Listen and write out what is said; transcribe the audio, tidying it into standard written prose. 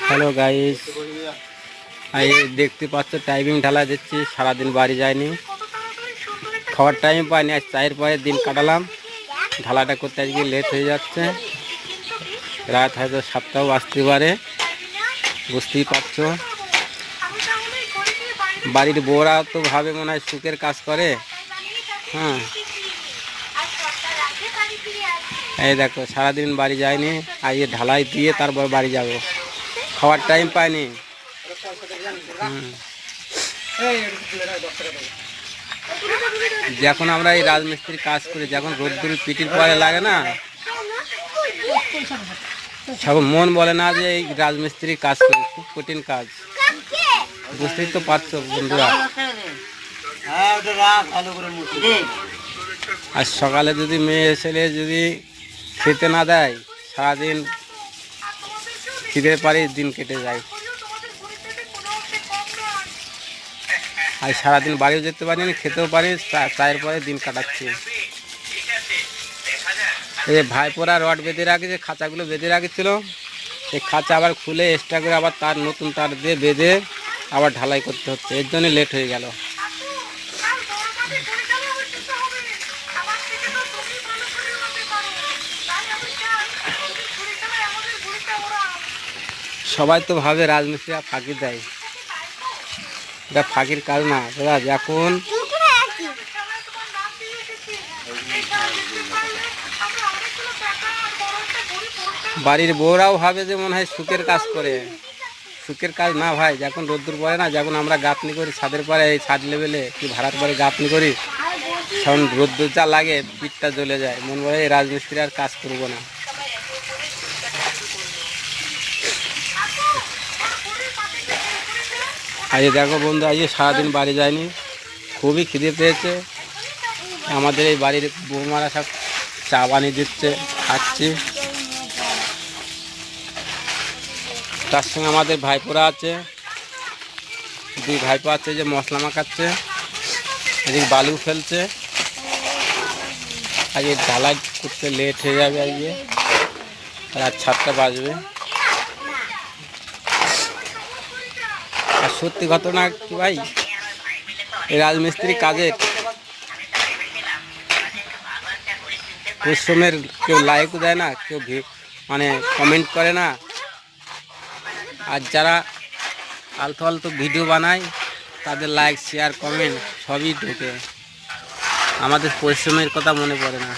Hello guys, এই দেখতে পাচ্ছ টাইমিং ঢালা দিচ্ছি। সারাদিন বাড়ি যায়নি, খাওয়ার টাইম পাইনি। আজ চায়ের পরে দিন কাটালাম। ঢালাটা করতে আজকে লেট হয়ে যাচ্ছে, রাত হয়তো 7টাও বাজতে পারে। বুঝতেই পারছো, বাড়ির বউরা তো ভাবে মনে হয় সুখের কাজ করে। হ্যাঁ, এই দেখো সারাদিন বাড়ি যায়নি, আজকে ঢালাই দিয়ে তারপর বাড়ি যাব। খাওয়ার টাইম পাইনি। যখন আমরা এই রাজমিস্ত্রির কাজ করি, যখন রোদ্দুর পিটির পরে লাগে না, সব মন বলে না যে এই রাজমিস্ত্রির কাজ করি, খুব কঠিন কাজ। বুঝতেই তো পারছো বন্ধুরা। আর সকালে যদি মেয়ে ছেলে যদি খেতে না দেয়, সারাদিন খিদে পারি দিন কেটে যায়। আর সারাদিন বাড়িও যেতে পারি না, খেতেও পারি, চায়ের পরে দিন কাটাচ্ছি। এই ভাইপোরা রড বেঁধে রাখেছে, খাঁচাগুলো বেঁধে রাখেছিল, এই খাঁচা আবার খুলে এক্সট্রা করে আবার তার নতুন তার দিয়ে বেঁধে আবার ঢালাই করতে হচ্ছে। এর জন্য লেট হয়ে গেল। সবাই তো ভাবে রাজমিস্ত্রিরা ফাঁকি দেয়, এটা ফাঁকির কাজ না দাদা। যখন বাড়ির বউরাও ভাবে যে মনে হয় সুখের কাজ করে, সুখের কাজ না ভাই। যখন রোদ্দুর পড়ে না, যখন আমরা গাঁথনি করি ছাদের পরে, এই ছাদ লেভেলে কি ভাড়ার পরে গাঁথনি করি, তখন রোদ্দুর যা লাগে পিঠটা জ্বলে যায়, মন বলে এই রাজমিস্ত্রি আর কাজ করবো না। আজকে দেখো বন্ধু, আজকে সারাদিন বাড়ি যায়নি, খুবই খিদে পেয়েছে। আমাদের এই বাড়ির বৌমারা সব চা বানিয়ে দিচ্ছে, খাচ্ছি। তার সঙ্গে আমাদের ভাইপোরা আছে, দুই ভাইপো আছে যে মশলা মাখাচ্ছে, এদিকে বালু ফেলছে। আজকে ঢালাই করতে লেট হয়ে যাবে, আজকে রাত 7টা বাজবে। আর সত্যি ঘটনা কি ভাই, এই রাজমিস্ত্রি কাজের পরিশ্রমের কেউ লাইকও দেয় না, কেউ মানে কমেন্ট করে না। আর যারা আলতু আলতু ভিডিও বানায়, তাদের লাইক শেয়ার কমেন্ট সবই ঢোকে, আমাদের পরিশ্রমের কথা মনে পড়ে না।